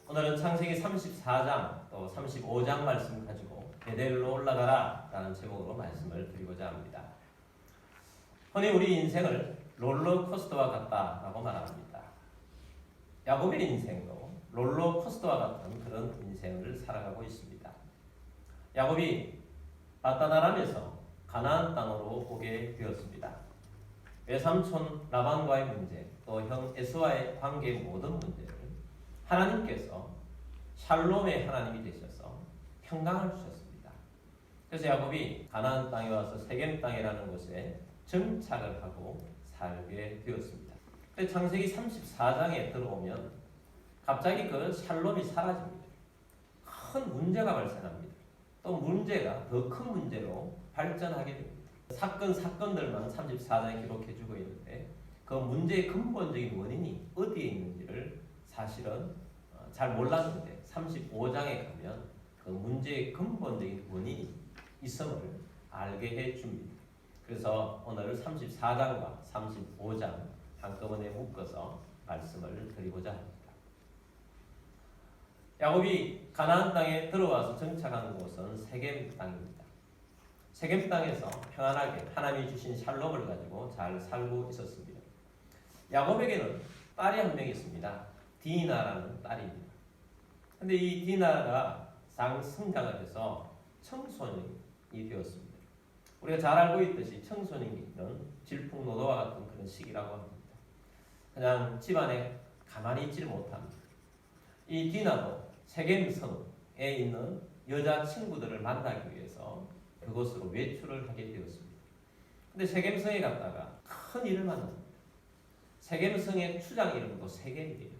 오늘은 창세기 34장 또 35장 말씀 가지고 베델로 올라가라 라는 제목으로 말씀을 드리고자 합니다. 흔히 우리 인생을 롤러코스터와 같다라고 말합니다. 야곱의 인생도 롤러코스터와 같은 그런 인생을 살아가고 있습니다. 야곱이 바다나람에서 가나안 땅으로 오게 되었습니다. 외삼촌 라반과의 문제, 또 형 에스와의 관계의 모든 문제를 하나님께서 샬롬의 하나님이 되셔서 평강을 주셨습니다. 그래서 야곱이 가나안 땅에 와서 세겜 땅이라는 곳에 정착을 하고 살게 되었습니다. 근데 창세기 34장에 들어오면 갑자기 그 샬롬이 사라집니다. 큰 문제가 발생합니다. 또 문제가 더 큰 문제로 발전하게 됩니다. 사건들만 34장에 기록해주고 있는데 그 문제의 근본적인 원인이 어디에 있는지를 사실은 잘 몰랐는데 35장에 가면 그 문제의 근본적인 원인이 있음을 알게 해줍니다. 그래서 오늘 34장과 35장 한꺼번에 묶어서 말씀을 드리고자 합니다. 야곱이 가나안 땅에 들어와서 정착한 곳은 세겜 땅입니다. 세겜 땅에서 평안하게 하나님이 주신 샬롬을 가지고 잘 살고 있었습니다. 야곱에게는 딸이 한 명 있습니다. 디나라는 딸입니다. 근데 이 디나가 성장을 해서 청소년이 되었습니다. 우리가 잘 알고 있듯이 청소년기는 질풍노도와 같은 그런 시기라고 합니다. 그냥 집안에 가만히 있지를 못합니다. 이 디나도 세겜성에 있는 여자 친구들을 만나기 위해서 그곳으로 외출을 하게 되었습니다. 근데 세겜성에 갔다가 큰 일을 만납니다. 세겜성의 추장 이름도 세겜이에요.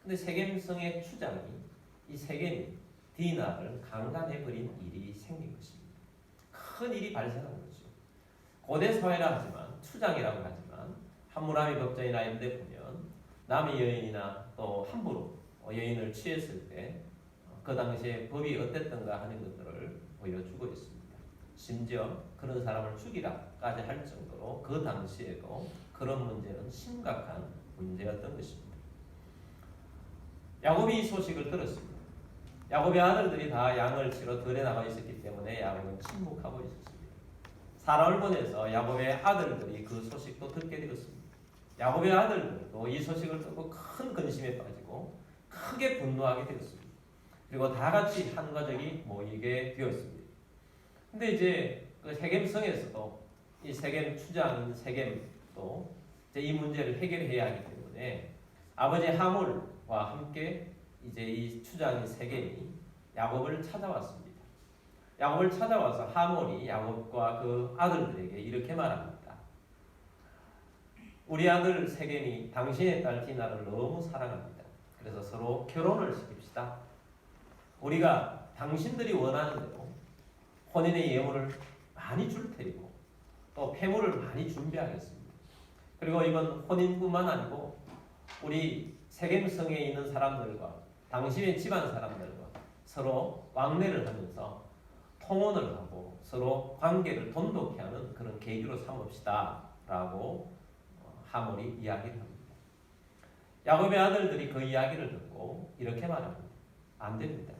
근데 세겜성의 추장이 이 세겜이 디나를 강간해버린 일이 생긴 것입니다. 큰 일이 발생한 거죠. 고대 사회라 하지만 추장이라고 하지만 함무라비 법전이나 이런 데 보면 남의 여인이나 또 함부로 여인을 취했을 때 그 당시에 법이 어땠던가 하는 것들을 보여주고 있습니다. 심지어 그런 사람을 죽이라까지 할 정도로 그 당시에도 그런 문제는 심각한 문제였던 것입니다. 야곱이 이 소식을 들었습니다. 야곱의 아들들이 다 양을 치러 들에 나가 있었기 때문에 야곱은 침묵하고 있었습니다. 사람을 보내서 야곱의 아들들이 그 소식도 듣게 되었습니다. 야곱의 아들들도 이 소식을 듣고 큰 근심에 빠지고 크게 분노하게 되었습니다. 그리고 다 같이 한 가족이 모이게 되었습니다. 근데 이제 그 세겜성에서도 이 세겜 추장인 세겜도 이제 이 문제를 해결해야 하기 때문에 아버지 하몰과 함께 이제 이 추장인 세겜이 야곱을 찾아왔습니다. 야곱을 찾아와서 하몰이 야곱과 그 아들들에게 이렇게 말합니다. 우리 아들 세겜이 당신의 딸 디나를 너무 사랑합니다. 그래서 서로 결혼을 시킵시다. 우리가 당신들이 원하는 대로 혼인의 예물을 많이 줄 테리고 또 폐물을 많이 준비하겠습니다. 그리고 이건 혼인뿐만 아니고 우리 세겜성에 있는 사람들과 당신의 집안 사람들과 서로 왕래를 하면서 통혼을 하고 서로 관계를 돈독히 하는 그런 계기로 삼읍시다 라고 하몰이 이야기를 합니다. 야곱의 아들들이 그 이야기를 듣고 이렇게 말합니다. 안 됩니다.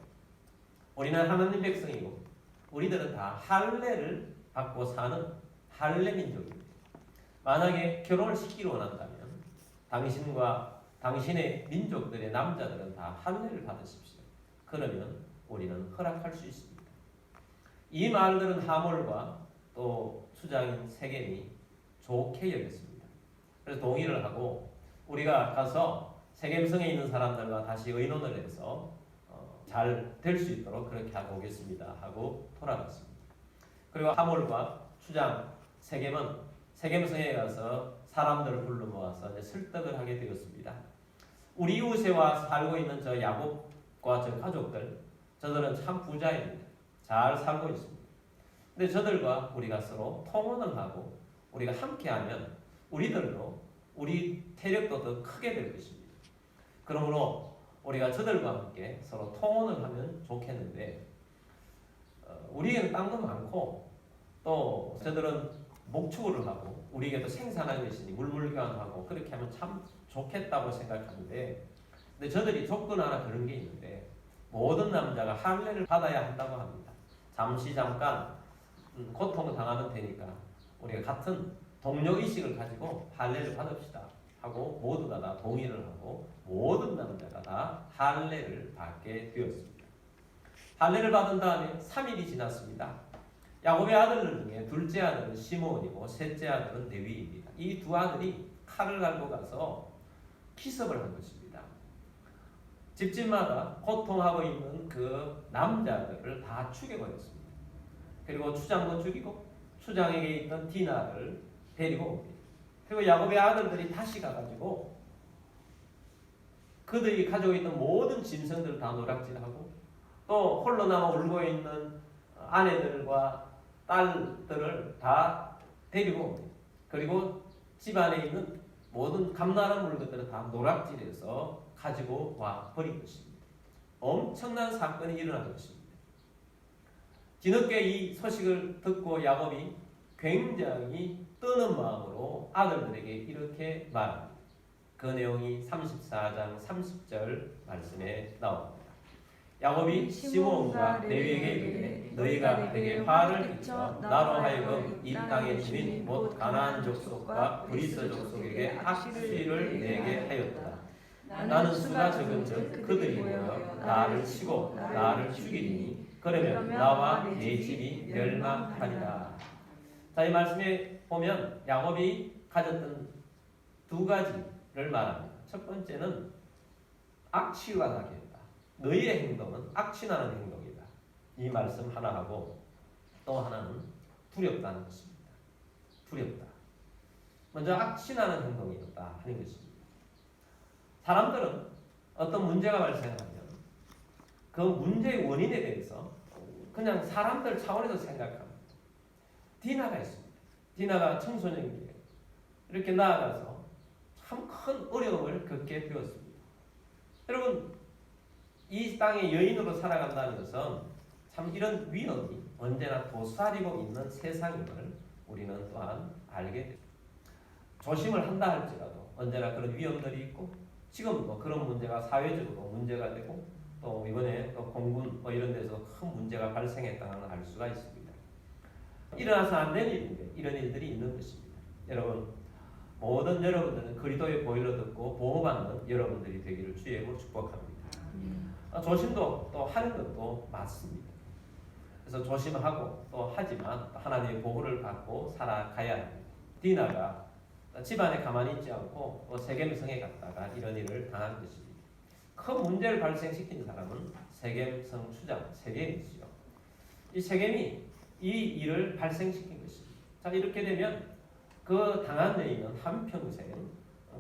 우리는 하나님 백성이고 우리들은 다 할례를 받고 사는 할례 민족입니다. 만약에 결혼을 시키기를 원한다면 당신과 당신의 민족들의 남자들은 다 할례를 받으십시오. 그러면 우리는 허락할 수 있습니다. 이 말들은 하몰과 또 추장인 세겜이 좋게 여겼습니다. 그래서 동의를 하고 우리가 가서 세겜성에 있는 사람들과 다시 의논을 해서 잘 될 수 있도록 그렇게 하고 오겠습니다 하고 돌아갔습니다. 그리고 하몰과 추장 세겜은 세겜성에 가서 사람들을 불러 모아서 이제 설득을 하게 되었습니다. 우리 이웃에와 살고 있는 저 야곱과 저 가족들, 저들은 참 부자입니다. 잘 살고 있습니다. 근데 저들과 우리가 서로 통혼을 하고 우리가 함께하면 우리들도 우리 태력도 더 크게 될 것입니다. 그러므로 우리가 저들과 함께 서로 통혼을 하면 좋겠는데 우리에게는 땅도 많고 또 저들은 목축을 하고 우리에게도 생산하는 것이니 물물교환하고 그렇게 하면 참 좋겠다고 생각하는데 근데 저들이 조건 하나 그런 게 있는데 모든 남자가 할례를 받아야 한다고 합니다. 잠시 잠깐 고통을 당하면 되니까 우리가 같은 동료 의식을 가지고 할례를 받읍시다 하고 모두가 다 동의를 하고 모든 남자가 다 할례를 받게 되었습니다. 할례를 받은 다음에 3일이 지났습니다. 야곱의 아들들 중에 둘째 아들은 시므온이고 셋째 아들은 레위입니다. 이 두 아들이 칼을 갈고 가서 기습을 한 것입니다. 집집마다 고통하고 있는 그 남자들을 다 죽여버렸습니다. 그리고 추장도 죽이고 추장에게 있던 디나를 데리고 옵니다. 그리고 야곱의 아들들이 다시 가가지고 그들이 가지고 있던 모든 짐승들을 다 노략질하고 또 홀로 남아 울고 있는 아내들과 딸들을 다 데리고 옵니다. 그리고 집안에 있는 모든 감나라 물건들을 다 노략질해서 가지고 와 버린 것입니다. 엄청난 사건이 일어난 것입니다. 뒤늦게 이 소식을 듣고 야곱이 굉장히 뜨는 마음으로 아들들에게 이렇게 말합니다. 그 내용이 34장 30절 말씀에 나옵니다. 야곱이 시므온과 레위에게 이르되 너희가 내게 화를 끼쳐 나로 하여금 이 땅의 주민 곧 가나안 족속과 브리스 족속에게 악시를 내게 하였다. 나는 수가 적은즉 그들이 모여 나를 치고 나를 죽이리니 그러면 나와 내 집이 멸망하리라. 자, 이 말씀에 보면 야곱이 가졌던 두 가지를 말합니다. 첫 번째는 악취가 나게 했다. 너희의 행동은 악취나는 행동이다. 이 말씀 하나 하고 또 하나는 두렵다는 것입니다. 두렵다. 먼저 악취나는 행동이었다 하는 것입니다. 사람들은 어떤 문제가 발생하면 그 문제의 원인에 대해서 그냥 사람들 차원에서 생각합니다. 디나가 있습니다. 디나가 청소년기에 이렇게 나아가서 참 큰 어려움을 겪게 되었습니다. 여러분, 이 땅의 여인으로 살아간다는 것은 참 이런 위험이 언제나 도사리고 있는 세상임을 우리는 또한 알게 됩니다. 조심을 한다 할지라도 언제나 그런 위험들이 있고 지금도 그런 문제가 사회적으로 문제가 되고 또 이번에 또 공군 이런 데서 큰 문제가 발생했다는 걸 알 수가 있습니다. 일어나서 안 되는 일인데 이런 일들이 있는 것입니다. 여러분, 모든 여러분들은 그리스도의 보혈로 듣고 보호받는 여러분들이 되기를 주의 이름으로 축복합니다. 조심도 또 하는 것도 맞습니다. 그래서 조심하고 또 하지만 하나님의 보호를 받고 살아가야 합니다. 디나가 집안에 가만히 있지 않고 또 세겜성에 갔다가 이런 일을 당한 것입니다. 큰 문제를 발생시킨 사람은 세겜성 추장 세겜이지요. 이 세겜이 이 일을 발생시킨 것입니다. 자, 이렇게 되면 그 당한 여인은 한평생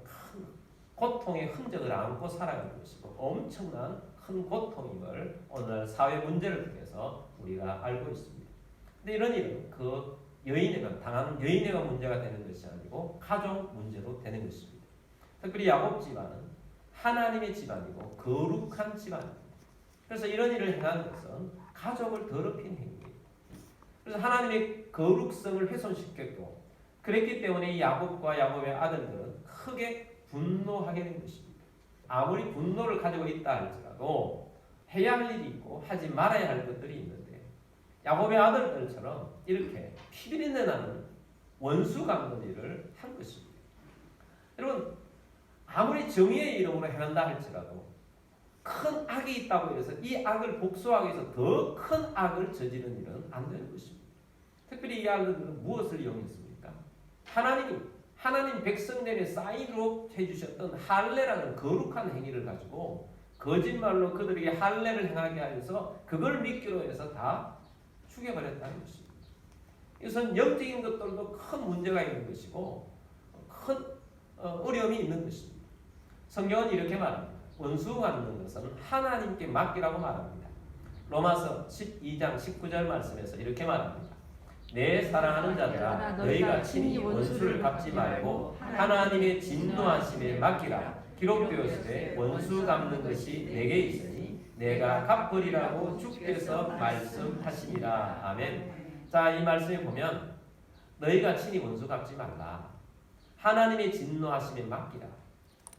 큰 고통의 흔적을 안고 살아가는 것이고 엄청난 큰 고통임을 오늘 사회 문제를 통해서 우리가 알고 있습니다. 근데 이런 일은 그 여인에게 당하는 여인에게 문제가 되는 것이 아니고 가족 문제도 되는 것입니다. 특별히 야곱 집안은 하나님의 집안이고 거룩한 집안입니다. 그래서 이런 일을 행하는 것은 가족을 더럽힌 행위입니다. 그래서 하나님의 거룩성을 훼손시켰고 그랬기 때문에 이 야곱과 야곱의 아들들은 크게 분노하게 된 것입니다. 아무리 분노를 가지고 있다 할지라도 해야 할 일이 있고 하지 말아야 할 것들이 있는데 야곱의 아들들처럼 이렇게 피비린내 나는 원수 갚는 일을 한 것입니다. 여러분, 아무리 정의의 이름으로 행한다 할지라도 큰 악이 있다고 해서 이 악을 복수하기 위해서 더 큰 악을 저지른 일은 안 되는 것입니다. 특별히 이 아들들은 무엇을 이용했습니까? 하나님 백성들의 사인으로 해주셨던 할례라는 거룩한 행위를 가지고 거짓말로 그들에게 할례를 행하게 하여서 그걸 미끼로 해서 다 죽여버렸다는 것입니다. 이것은 영적인 것들도 큰 문제가 있는 것이고 큰 어려움이 있는 것입니다. 성경은 이렇게 말합니다. 원수 갚는 것은 하나님께 맡기라고 말합니다. 로마서 12장 19절 말씀에서 이렇게 말합니다. 내 사랑하는 자들아 너희가 친히 원수를 갚지 말고 하나님의 진노하심에 맡기라. 기록되었으되 원수 갚는 것이 내게 있으니 내가 갚으리라고 주께서 말씀하시니라. 아멘. 자, 이 말씀에 보면 너희가 친히 원수 갚지 말라. 하나님의 진노하심에 맡기라.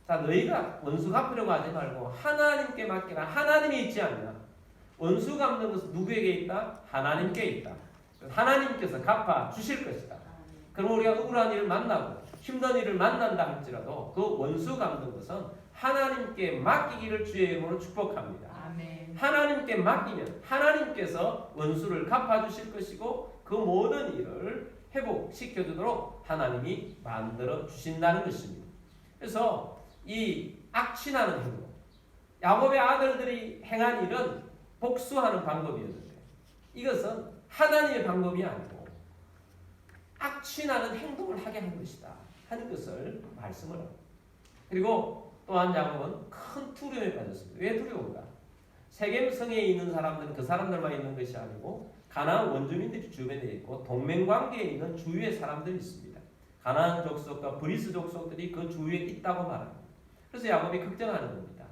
자, 너희가 원수 갚으려고 하지 말고 하나님께 맡기라. 하나님이 있지 않냐? 원수 갚는 것은 누구에게 있다? 하나님께 있다. 하나님께서 갚아 주실 것이다. 그럼 우리가 억울한 일을 만나고 힘든 일을 만난다 할지라도 그 원수 갚는 것은 하나님께 맡기기를 주의 이름으로 축복합니다. 아멘. 하나님께 맡기면 하나님께서 원수를 갚아주실 것이고 그 모든 일을 회복시켜주도록 하나님이 만들어 주신다는 것입니다. 그래서 이 악취나는 행동, 야곱의 아들들이 행한 일은 복수하는 방법이었는데 이것은 하나님의 방법이 아니고 악취나는 행동을 하게 한 것이다 하는 것을 말씀을 합니다. 그리고 또한 야곱은 큰 두려움에 빠졌습니다. 왜 두려운가? 세겜 성에 있는 사람들은 그 사람들만 있는 것이 아니고 가나안 원주민들이 주변에 있고 동맹관계에 있는 주위의 사람들이 있습니다. 가나안 족속과 브리스 족속들이 그 주위에 있다고 말합니다. 그래서 야곱이 걱정하는 겁니다.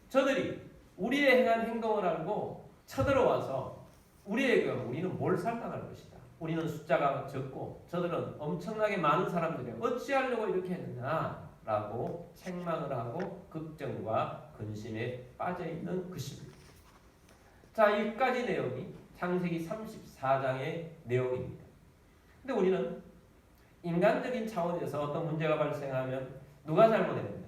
저들이 우리의 행한 행동을 알고 쳐들어와서 우리에게 우리는 뭘 살당할 것이다. 우리는 숫자가 적고 저들은 엄청나게 많은 사람들이 어찌하려고 이렇게 했느냐라고 책망을 하고 걱정과 근심에 빠져 있는 것입니다. 자, 여기까지 내용이 창세기 34장의 내용입니다. 근데 우리는 인간적인 차원에서 어떤 문제가 발생하면 누가 잘못했느냐?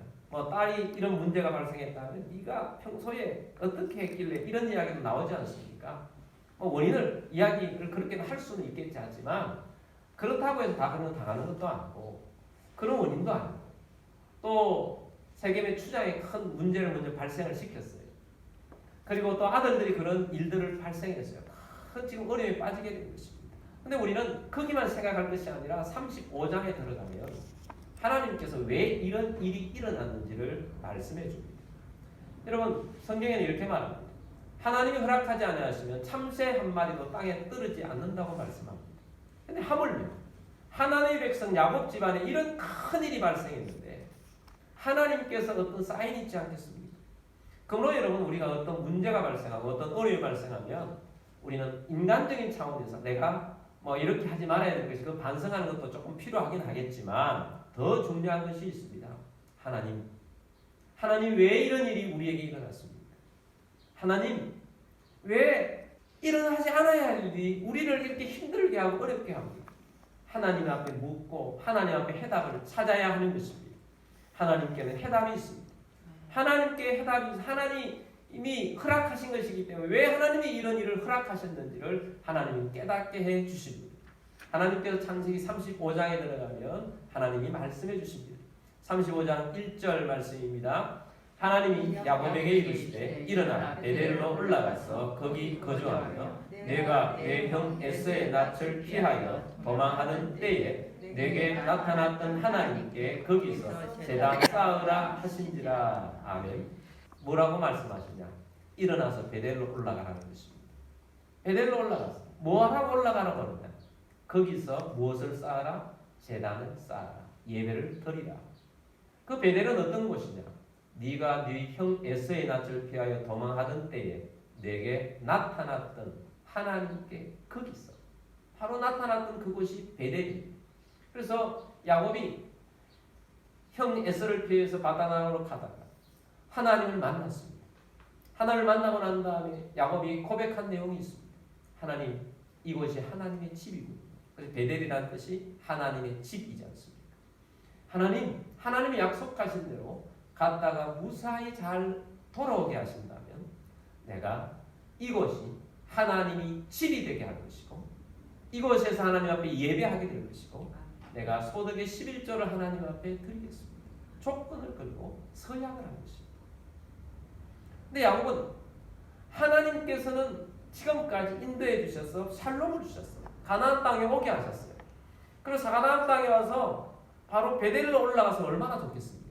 딸이 이런 문제가 발생했다면 네가 평소에 어떻게 했길래 이런 이야기도 나오지 않습니까? 원인을 이야기를 그렇게 할 수는 있겠지 하지만 그렇다고 해서 다 그런 거 당하는 것도 아니고 그런 원인도 아니고 또 세겜의 추장에 큰 문제를 먼저 발생을 시켰어요. 그리고 또 아들들이 그런 일들을 발생했어요. 큰 지금 어려움에 빠지게 된 것입니다. 근데 우리는 거기만 생각할 것이 아니라 35장에 들어가면 하나님께서 왜 이런 일이 일어났는지를 말씀해 줍니다. 여러분 성경에는 이렇게 말합니다. 하나님이 허락하지 않으시면 참새 한 마리도 땅에 떨어지지 않는다고 말씀합니다. 근데 하물며 하나님의 백성 야곱 집안에 이런 큰 일이 발생했는데 하나님께서 어떤 사인이 있지 않겠습니까? 그러므로 여러분 우리가 어떤 문제가 발생하고 어떤 어려움이 발생하면 우리는 인간적인 차원에서 내가 이렇게 하지 말아야 될 것이 그 반성하는 것도 조금 필요하긴 하겠지만 더 중요한 것이 있습니다. 하나님 왜 이런 일이 우리에게 일어났습니까? 하나님 왜 일어나지 않아야 할 일이 우리를 이렇게 힘들게 하고 어렵게 합니까? 하나님 앞에 묻고 하나님 앞에 해답을 찾아야 하는 것입니다. 하나님께는 해답이 있습니다. 하나님께 해답이 하나님이 허락하신 것이기 때문에 왜 하나님이 이런 일을 허락하셨는지를 하나님이 깨닫게 해 주십니다. 하나님께서 창세기 35장에 들어가면 하나님이 말씀해 주십니다. 35장 1절 말씀입니다. 하나님이 야곱에게 이르시되 일어나 베델로 올라가서 거기 거주하며 내가 내 형 에서의 낯을 피하여 도망하는 때에 내게 나타났던 하나님께 거기서 제단 쌓으라 하신지라. 아멘. 뭐라고 말씀하시냐? 일어나서 베델로 올라가라는 것입니다. 베델로 올라가서 뭐하라고 올라가라고 하느냐? 거기서 무엇을 쌓아라? 제단을 쌓아라. 예배를 드리라. 그 베델은 어떤 곳이냐? 네가 네 형 에서의 낯을 피하여 도망하던 때에 내게 나타났던 하나님께 거기서 바로 나타났던 그곳이 베델입니다. 그래서 야곱이 형 에서를 피해서 바다나로 가다가 하나님을 만났습니다. 하나님을 만나고 난 다음에 야곱이 고백한 내용이 있습니다. 하나님, 이곳이 하나님의 집이군요. 그래서 베델이라는 뜻이 하나님의 집이지 않습니까? 하나님이 약속하신 대로 갔다가 무사히 잘 돌아오게 하신다면 내가 이곳이 하나님이 집이 되게 할 것이고 이곳에서 하나님 앞에 예배하게 될 것이고 내가 소득의 11조를 하나님 앞에 드리겠습니다. 조건을 걸고 서약을 한 것입니다. 근데 야곱은 하나님께서는 지금까지 인도해 주셔서 샬롬을 주셨어요. 가나안 땅에 오게 하셨어요. 그래서 가나안 땅에 와서 바로 베델로 올라가서 얼마나 좋겠습니까?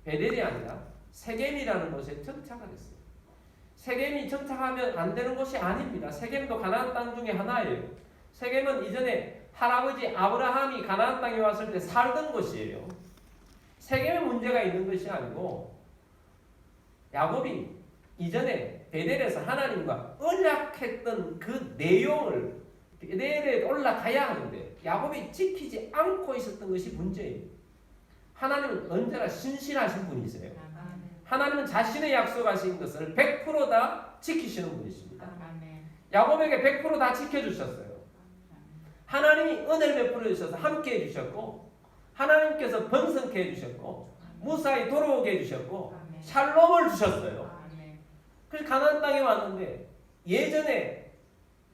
베델이 아니라 세겜이라는 곳에 정착을 했어요. 세겜이 정착하면 안 되는 곳이 아닙니다. 세겜도 가나안 땅 중에 하나예요. 세겜은 이전에 할아버지 아브라함이 가나안 땅에 왔을 때 살던 곳이에요. 세겜에 문제가 있는 것이 아니고 야곱이 이전에 베델에서 하나님과 언약했던 그 내용을 베델에 올라가야 하는데 야곱이 지키지 않고 있었던 것이 문제예요. 하나님은 언제나 신실하신 분이세요. 아멘. 하나님은 자신의 약속하신 것을 100%다 지키시는 분이십니다. 아멘. 야곱에게 100%다 지켜주셨어요. 하나님이 은혜를 베풀어 주셔서 함께 해주셨고, 하나님께서 번성케 해주셨고, 무사히 돌아오게 해주셨고, 아멘. 샬롬을 주셨어요. 아멘. 그래서 가나안 땅에 왔는데 예전에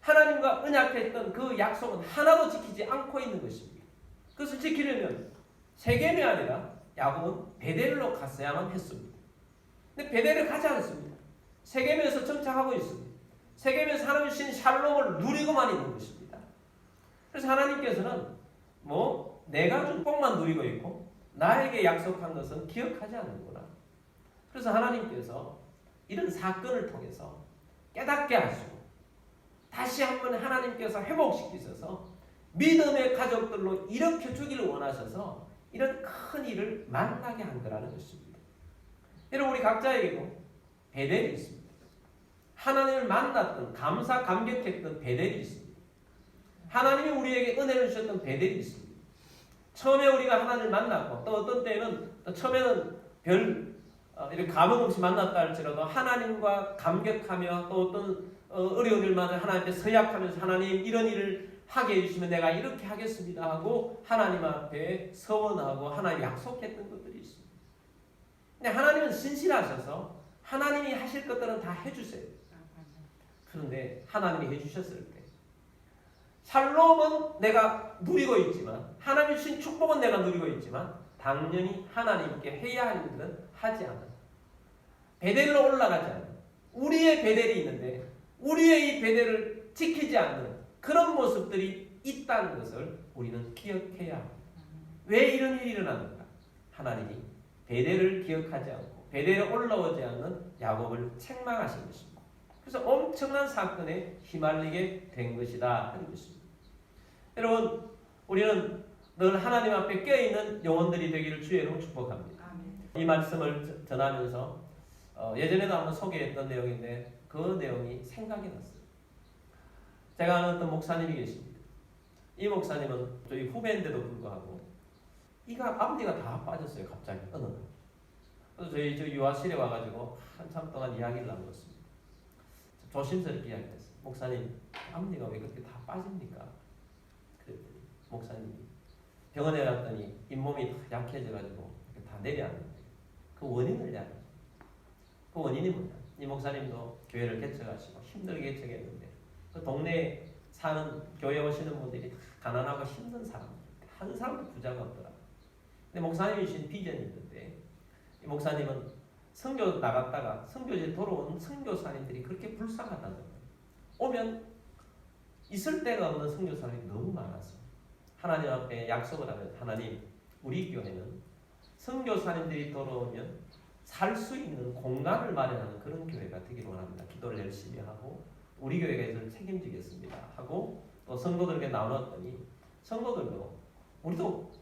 하나님과 언약했던 그 약속은 하나도 지키지 않고 있는 것입니다. 그것을 지키려면 세겜이 아니라 야곱은 베델로 갔어야만 했습니다. 근데 베델을 가지 않습니다. 세겜에서 정착하고 있습니다. 세겜에서 하나님 주신 샬롬을 누리고만 있는 것입니다. 그래서 하나님께서는 내가 준 복만 누리고 있고 나에게 약속한 것은 기억하지 않는구나. 그래서 하나님께서 이런 사건을 통해서 깨닫게 하시고 다시 한번 하나님께서 회복시키셔서 믿음의 가족들로 일으켜 주기를 원하셔서 이런 큰 일을 만나게 한 거라는 것입니다. 여러분, 우리 각자에게도 베델이 있습니다. 하나님을 만났던, 감사 감격했던 베델이 있습니다. 하나님이 우리에게 은혜를 주셨던 베델이 있습니다. 처음에 우리가 하나님을 만났고, 또 어떤 때는 처음에는 이렇게 감흥 없이 만났다 할지라도 하나님과 감격하며 또 어떤 어려운 일만 하나님께 서약하면서 하나님 이런 일을 하게 해주시면 내가 이렇게 하겠습니다 하고 하나님 앞에 서원하고 하나님 약속했던 것들이 있습니다. 근데 하나님은 신실하셔서 하나님이 하실 것들은 다 해주세요. 그런데 하나님이 해주셨을 때 샬롬은 내가 누리고 있지만, 하나님이 주신 축복은 내가 누리고 있지만 당연히 하나님께 해야 할 일은 하지 않아. 베델로 올라가지 않아. 우리의 베델이 있는데 우리의 이 베델을 지키지 않는 그런 모습들이 있다는 것을 우리는 기억해야 합니다. 왜 이런 일이 일어났는가? 하나님이 베델을 기억하지 않고 베델에 올라오지 않는 야곱을 책망하신 것입니다. 그래서 엄청난 사건에 휘말리게 된 것이다 하는 것입니다. 여러분, 우리는 늘 하나님 앞에 껴있는 영혼들이 되기를 주의 이름으로 축복합니다. 이 말씀을 전하면서 예전에도 한번 소개했던 내용인데 그 내용이 생각이 났어요. 제가 아는 어떤 목사님이 계십니다. 이 목사님은 저희 후배인데도 불구하고 앞니가 다 빠졌어요. 갑자기 어느 날. 그래서 저희 유아실에 와가지고 한참 동안 이야기를 나눴습니다. 조심스럽게 이야기했어요. 목사님, 앞니가 왜 그렇게 다 빠집니까? 그랬더니 목사님이 병원에 갔더니 잇몸이 약해져가지고 다 내려앉는데 그 원인을 이야기해요. 그 원인이 뭐냐? 이 목사님도 교회를 개척하시고 힘들게 개척했는데 그 동네에 사는 교회 오시는 분들이 가난하고 힘든 사람들, 한 사람도 부자가 없더라. 근데 목사님이 주신 비전이 있는데 이 목사님은 선교 나갔다가 선교지에 돌아온 선교사님들이 그렇게 불쌍하다는 거예요. 오면 있을 데가 없는 선교사님이 너무 많아서 하나님 앞에 약속을 하면, 하나님, 우리 교회는 선교사님들이 돌아오면 살 수 있는 공간을 마련하는 그런 교회가 되기를 원합니다. 기도를 열심히 하고 우리 교회가 이것을 책임지겠습니다 하고 또 성도들에게 나눴더니 성도들도 우리도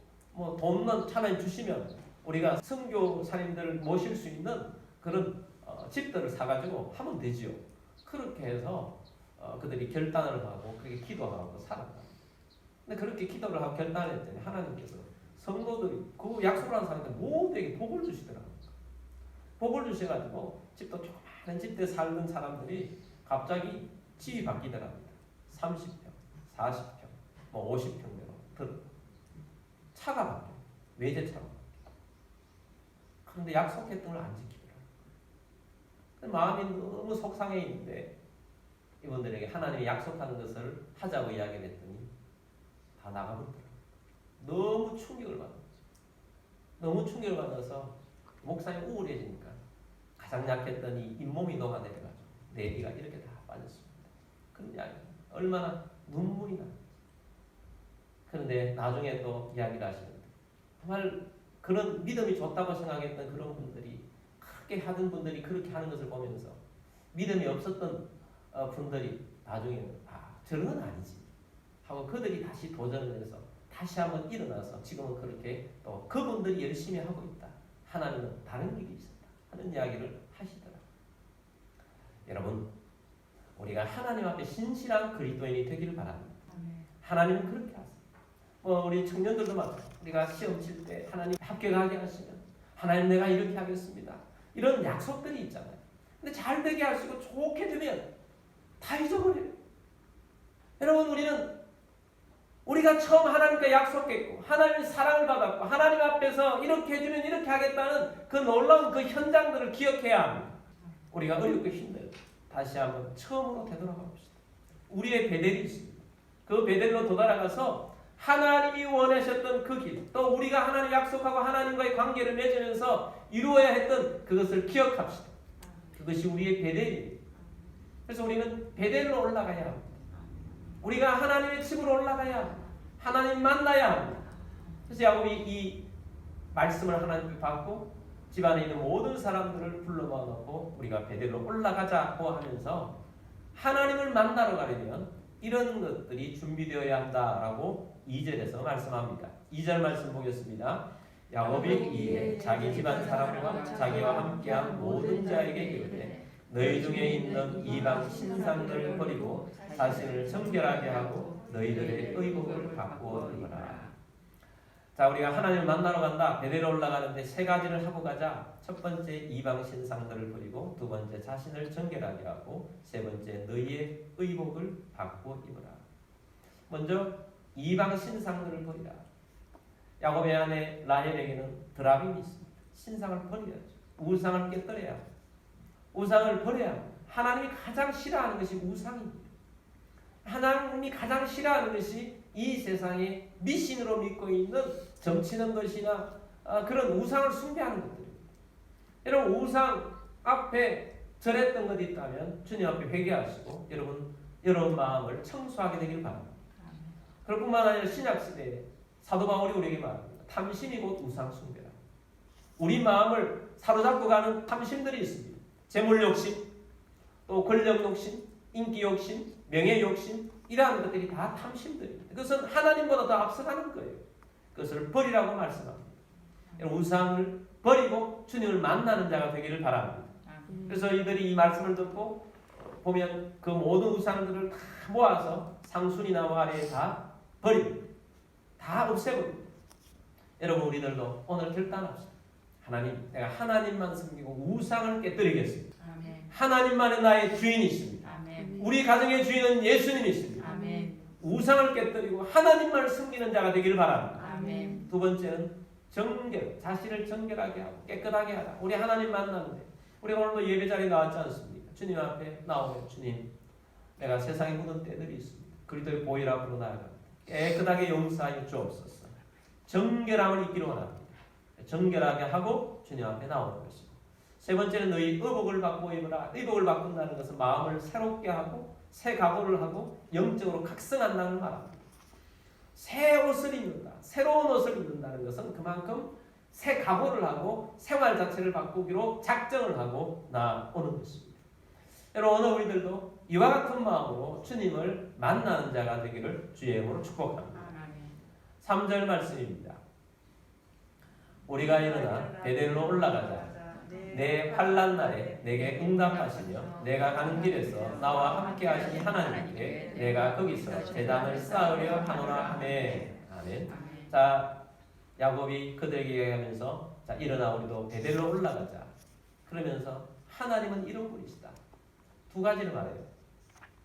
돈만 차라리 주시면 우리가 선교사님들을 모실 수 있는 그런 집들을 사가지고 하면 되지요. 그렇게 해서 그들이 결단을 하고 그렇게 기도하고 살았다. 근데 그렇게 기도를 하고 결단을 했더니 하나님께서 성도들이 그 약속을 한 사람한테 모두에게 복을 주시더라고요. 복을 주셔가지고 집도 조그마한 집들에 살던 사람들이 갑자기 집이 바뀌더랍니다. 30평, 40평, 50평대로 차가 바뀌어요. 외제차가 바뀌어요. 그런데 약속했던 걸 안 지키더라고요. 마음이 너무 속상해 있는데 이분들에게 하나님이 약속하는 것을 하자고 이야기를 했더니 다 나가버리더라고요. 너무 충격을 받았죠. 너무 충격을 받아서 목사님 우울해지니까 가장 약했던 이 잇몸이 녹아내려가지고 내비가 이렇게 다 빠졌습니다. 그런 이야기, 얼마나 눈물이 나요. 그런데 나중에 또 이야기를 하시는데 정말 그런 믿음이 좋다고 생각했던 그런 분들이, 크게 하던 분들이 그렇게 하는 것을 보면서 믿음이 없었던 분들이 나중에는 저런 건 아니지 하고 그들이 다시 도전을 해서 다시 한번 일어나서 지금은 그렇게 또 그분들이 열심히 하고 있다. 하나님은 다른 길이 있었다 하는 이야기를 하시더라고요. 여러분, 우리가 하나님 앞에 신실한 그리스도인이 되기를 바랍니다. 하나님은 그렇게 하세요. 우리 청년들도 마찬가지. 우리가 시험 칠 때 하나님 합격하게 하시면 하나님 내가 이렇게 하겠습니다. 이런 약속들이 있잖아요. 근데 잘 되게 하시고 좋게 되면 다 잊어버려요. 여러분 우리가 처음 하나님과 약속했고 하나님의 사랑을 받았고 하나님 앞에서 이렇게 해주면 이렇게 하겠다는 그 놀라운 그 현장들을 기억해야 합니다. 우리가 어렵고 힘들어요. 다시 한번 처음으로 되돌아가 봅시다. 우리의 베델이 있습니다. 그 베델로 도달아가서 하나님이 원하셨던 그 길, 또 우리가 하나님 약속하고 하나님과의 관계를 맺으면서 이루어야 했던 그것을 기억합시다. 그것이 우리의 베델입니다. 그래서 우리는 베델로 올라가야 합니다. 우리가 하나님의 집으로 올라가야 합니다. 하나님 만나야 합니다. 그래서 야곱이 이 말씀을 하나님께 받고 집안에 있는 모든 사람들을 불러 모아놓고 우리가 베델로 올라가자고 하면서 하나님을 만나러 가려면 이런 것들이 준비되어야 한다라고 2절에서 말씀합니다. 2절 말씀 보겠습니다. 야곱이 이에 자기 집안 사람과 자기와 함께한 모든 자에게 이르되 너희 중에 있는 이방 신상들을 버리고 자신을 정결하게 하고 너희들의 의복을 바꾸어 입어라. 자, 우리가 하나님을 만나러 간다. 베델로 올라가는데 세 가지를 하고 가자. 첫 번째 이방 신상들을 버리고, 두 번째 자신을 정결하게 하고, 세 번째 너희의 의복을 바꾸어 입어라. 먼저 이방 신상들을 버리라. 야곱의 아내 라헬에게는 드라빔이 있습니다. 신상을 버려야죠. 우상을 깨뜨려야 합니다. 우상을 버려야 합니다. 하나님이 가장 싫어하는 것이 우상입니다. 하나님이 가장 싫어하는 것이 이 세상에 미신으로 믿고 있는 점치는 것이나 그런 우상을 숭배하는 것들입니다. 여러분 우상 앞에 절했던 것이 있다면 주님 앞에 회개하시고 여러분 마음을 청소하게 되길 바랍니다. 그럴 뿐만 아니라 신약시대에 사도 바울이 우리에게 말합니다. 탐심이 곧 우상 숭배라. 우리 마음을 사로잡고 가는 탐심들이 있습니다. 재물 욕심, 또 권력 욕심, 인기 욕심, 명예 욕심, 이러한 것들이 다 탐심들입니다. 그것은 하나님보다 더 앞서가는 거예요. 그것을 버리라고 말씀합니다. 우상을 버리고 주님을 만나는 자가 되기를 바랍니다. 그래서 이들이 이 말씀을 듣고 보면 그 모든 우상들을 다 모아서 상순이 나무 아래에 다 버립니다. 다 없애버립니다. 여러분 우리들도 오늘 결단합시다. 하나님, 내가 하나님만 섬기고 우상을 깨뜨리겠습니다. 아멘. 하나님만이 나의 주인이십니다. 아멘. 우리 가정의 주인은 예수님이십니다. 아멘. 우상을 깨뜨리고 하나님만을 섬기는 자가 되기를 바랍니다. 아멘. 두 번째는 정결, 자신을 정결하게 하고 깨끗하게 하라. 우리 하나님 만나는데 우리 오늘도 예배 자리에 나왔지 않습니까? 주님 앞에 나오면 주님, 내가 세상에 묻은 때들이 있습니다. 그리스도의 보혈 앞으로 나아갑니다. 깨끗하게 용서하여 주옵소서. 정결함을 입기로 원합니다. 정결하게 하고 주님 앞에 나오는 것이고, 세 번째는 너희 의복을 바꾸어 입으라. 의복을 바꾼다는 것은 마음을 새롭게 하고 새 각오를 하고 영적으로 각성한다는 말입니다. 새 옷을 입는다, 새로운 옷을 입는다는 것은 그만큼 새 각오를 하고 생활 자체를 바꾸기로 작정을 하고 나오는 것입니다. 여러분 오늘 우리들도 이와 같은 마음으로 주님을 만나는 자가 되기를 주의 이름으로 축복합니다. 3절 말씀입니다. 우리가 일어나 베델로 올라가자. 내 환난 날에 내게 응답하시며 내가 가는 길에서 나와 함께 하시니 하나님께 내가 거기서 제단을 쌓으려 하노라 하매. 아멘. 자, 야곱이 그들에게 얘기하면서 자, 일어나 우리도 베델로 올라가자. 그러면서 하나님은 이런 분이시다. 두 가지를 말해요.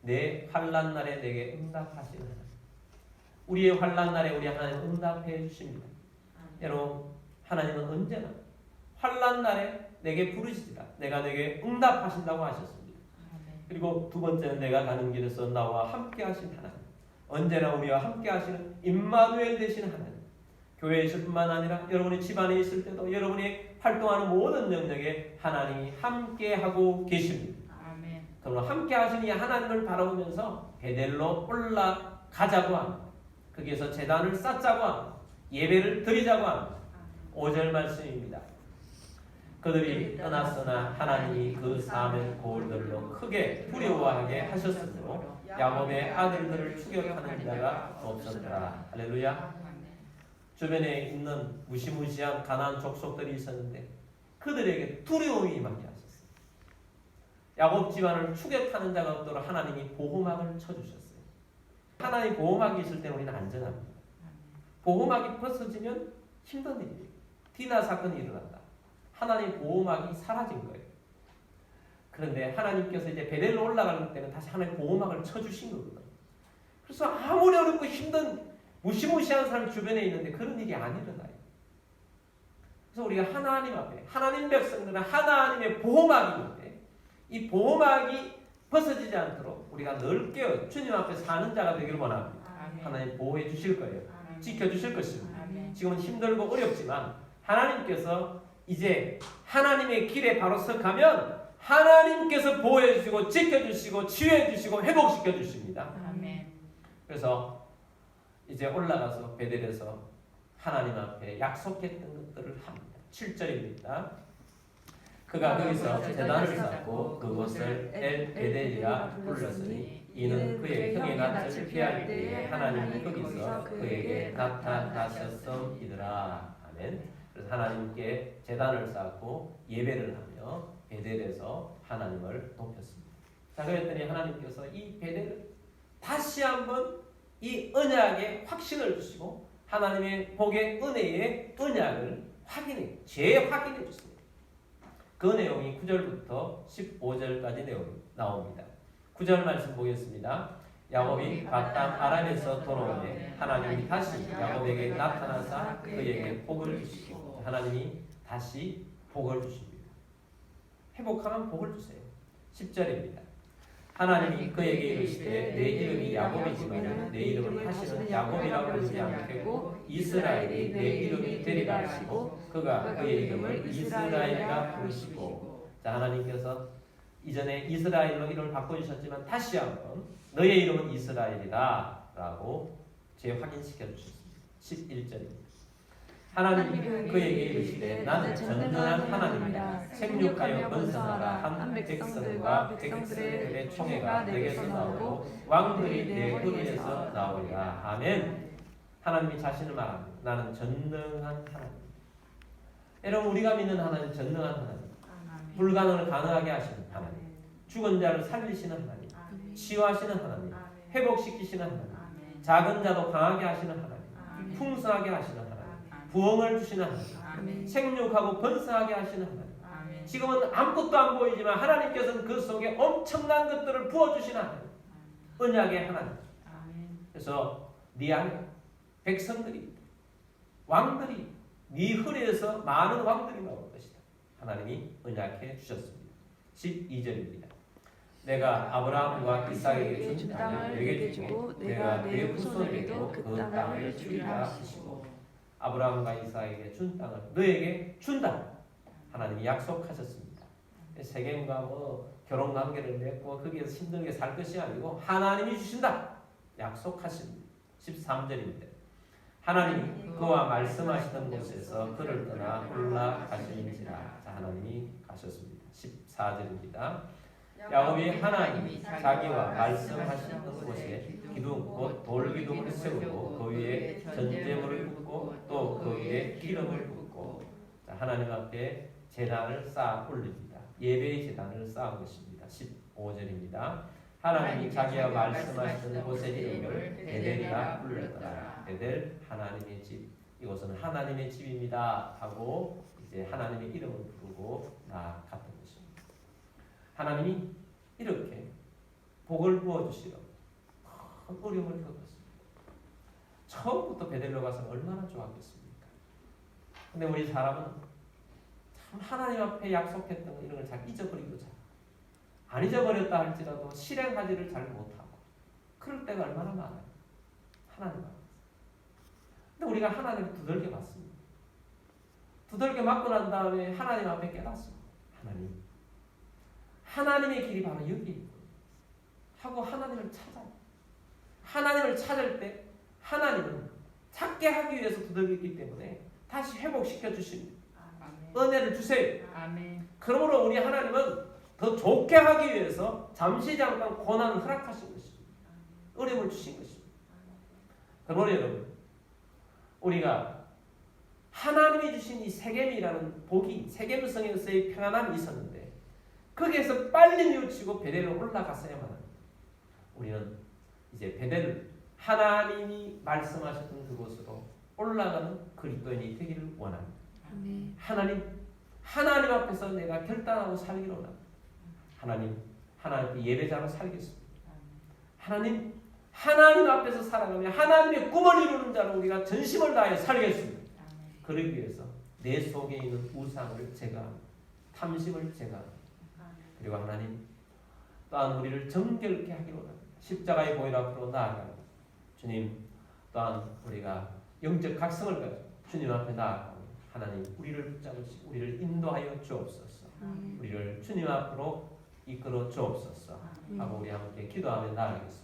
내 환난 날에 내게 응답하시는 하나님. 우리의 환난 날에 우리 하나님 응답해 주십니다. 여러분 하나님은 언제나 환난 날에 내게 부르시리라. 내가 내게 응답하신다고 하셨습니다. 그리고 두 번째는 내가 가는 길에서 나와 함께 하신 하나님. 언제나 우리와 함께 하시는 임마누엘 되신 하나님. 교회에 있을 뿐만 아니라 여러분의 집안에 있을 때도 여러분이 활동하는 모든 영역에 하나님이 함께 하고 계십니다. 그러므로 함께 하신 이 하나님을 바라보면서 베델로 올라가자고 합니다. 거기에서 제단을 쌓자고 합니다. 예배를 드리자고 합니다. 5절 말씀입니다. 그들이 떠났으나 하나님이 그 사면 고을들로 크게 두려워하게 하셨으므로 야곱의 아들들을 추격하는 자가 없었더라. 할렐루야. 주변에 있는 무시무시한 가나안 족속들이 있었는데 그들에게 두려움이 임하게 하셨어요. 야곱 집안을 추격하는 자가 없도록 하나님이 보호막을 쳐주셨어요. 하나님 보호막이 있을 때 우리는 안전합니다. 보호막이 벗어지면 힘든 일이에요. 디나 사건이 일어난다. 하나님의 보호막이 사라진 거예요. 그런데 하나님께서 이제 베델로 올라가는 때는 다시 하나님의 보호막을 쳐주신 거거든요. 그래서 아무리 어렵고 힘든 무시무시한 사람 주변에 있는데 그런 일이 안 일어나요. 그래서 우리가 하나님 앞에, 하나님 백성들은 하나님의 보호막이 있는데 이 보호막이 벗어지지 않도록 우리가 넓게 주님 앞에 사는 자가 되기를 원합니다. 하나님 보호해 주실 거예요. 지켜주실 것입니다. 지금은 힘들고 어렵지만 하나님께서 이제 하나님의 길에 바로 서가면 하나님께서 보호해 주시고 지켜주시고 치유해 주시고 회복시켜 주십니다. 그래서 이제 올라가서 베델에서 하나님 앞에 약속했던 것들을 합니다. 7절입니다. 그가 거기서 제단을 쌓고 그곳을 엘 베델이라 불렀으니 이는 그의 형의 낯을 피할 때에 하나님이 거기서 그에게 나타나셨음이더라. 아멘. 그래서 하나님께 제단을 쌓고 예배를 하며 베델에서 하나님을 높였습니다. 자, 그랬더니 하나님께서 이 베델을 다시 한번 이 언약의 확신을 주시고 하나님의 복의 은혜의 언약을 재확인해 주십니다. 그 내용이 9절부터 15절까지 내용이 나옵니다. 9절 말씀 보겠습니다. 야곱이 바담 아람에서 돌아오매 하나님이 다시 야곱에게 나타나사 그에게 복을 주시고 하나님이 다시 복을 주십니다. 회복하면 복을 주세요. 10절입니다. 하나님이 그에게 이르시되 내 이름이 야곱이지만 내 이름을 다시는 야곱이라고 부르지 않겠고 이스라엘이 내 이름이 되리라 하시고 그가 그의 이름을 이스라엘이라 부르시고. 자, 하나님께서 이전에 이스라엘로 이름을 바꿔주셨지만 다시 한번 너의 이름은 이스라엘이다 라고 재확인시켜 주셨습니다. 11절입니다. 하나님이 그에게 이르시되 나는 전능한 하나님이다. 생육하여 번성하라 한 백성들과 백성들의 총회가 내게서 나오고 왕들이 내 흠에서 나오리라. 아멘. 하나님이 자신을 말합니다. 나는 전능한 하나님. 여러분, 우리가 믿는 하나님 전능한 하나님. 불가능을 가능하게 하시는 하나님. 죽은 자를 살리시는 하나님. 치유하시는 하나님. 회복시키시는 하나님. 작은 자도 강하게 하시는 하나님. 풍성하게 하시는 하나님. 부흥을 주시는 하나님. 생육하고 번성하게 하시는 하나님. 지금은 아무것도 안 보이지만 하나님께서는 그 속에 엄청난 것들을 부어주시는 하나님. 언약의 하나님. 그래서 네 안에 백성들이 왕들이 네 허리에서 많은 왕들이 나올 것이다. 하나님이 언약해 주셨습니다. 12절입니다. 내가 아브라함과 이삭에게 준 땅을 내게 주고 내가 내 후손에게도 그 땅을 주리라 하시고. 아브라함과 이삭에게 준 땅을 너에게 준다. 하나님이 약속하셨습니다. 세겜과 결혼 관계를 맺고 거기에서 힘들게 살 것이 아니고 하나님이 주신다. 약속하십니다. 13절입니다. 하나님이 그와 말씀하시던 곳에서 그를 떠나 올라가시는지라. 자, 하나님이 가셨습니다. 14절입니다. 야곱이 하나님이 자기와 말씀하시던 곳에 기둥 곧 돌기둥을 세우고 그 위에 전제물을 붓고 또 그 위에 기름을 붓고. 자, 하나님 앞에 제단을 쌓아 올립니다. 예배의 제단을 쌓은 것입니다. 15절입니다. 하나님이 자기와 말씀하시던 곳의 이름을 베델이라 불렀더라. 베델, 하나님의 집. 이곳은 하나님의 집입니다 하고 이제 하나님의 이름을 부르고 나아갔던 것입니다. 하나님이 이렇게 복을 부어주시러 큰 어려움을 겪었습니다. 처음부터 베델로 가서 얼마나 좋았겠습니까? 근데 우리 사람은 참 하나님 앞에 약속했던 이런 걸 잘 잊어버리고 안 잊어버렸다 할지라도 실행하지를 잘 못하고 그럴 때가 얼마나 많아요. 하나님 앞에. 근데 우리가 하나님을 두들겨 맞습니다. 두들겨 맞고 난 다음에 하나님 앞에 깨닫습니다. 하나님의 길이 바로 여기 있고 하고 하나님을 찾아요. 하나님을 찾을 때 하나님은 찾게 하기 위해서 두들기기 때문에 다시 회복시켜 주십니다. 은혜를 주세요. 그러므로 우리 하나님은 더 좋게 하기 위해서 잠시 잠깐 고난을 허락하신 것입니다. 어려움을 주신 것입니다. 그러므로 여러분, 우리가 하나님이 주신 이 세겜이라는 복이 세겜성에서의 평안함이 있었는데 거기에서 빨리 뉘우치고 베델로 올라갔어야만 합니다. 우리는 이제 베델을 하나님이 말씀하셨던 그곳으로 올라가는 그리스도인이 되기를 원합니다. 아멘. 하나님 앞에서 내가 결단하고 살기로 원합니다. 하나님 예배자로 살겠습니다. 하나님 앞에서 살아가며 하나님의 꿈을 이루는 자로 우리가 전심을 다해 살겠습니다. 그러기 위해서 내 속에 있는 우상을 제거하고 탐심을 제거하고 그리고 하나님 또한 우리를 정결케 하기로 합니다. 십자가의 보혈 앞으로 나아가고 주님 또한 우리가 영적 각성을 가지고 주님 앞에 나아가고 하나님 우리를 붙잡으시고 우리를 인도하여 주옵소서. 우리를 주님 앞으로 이끌어 주옵소서 하고 우리 함께 기도하며 나아가겠습니다.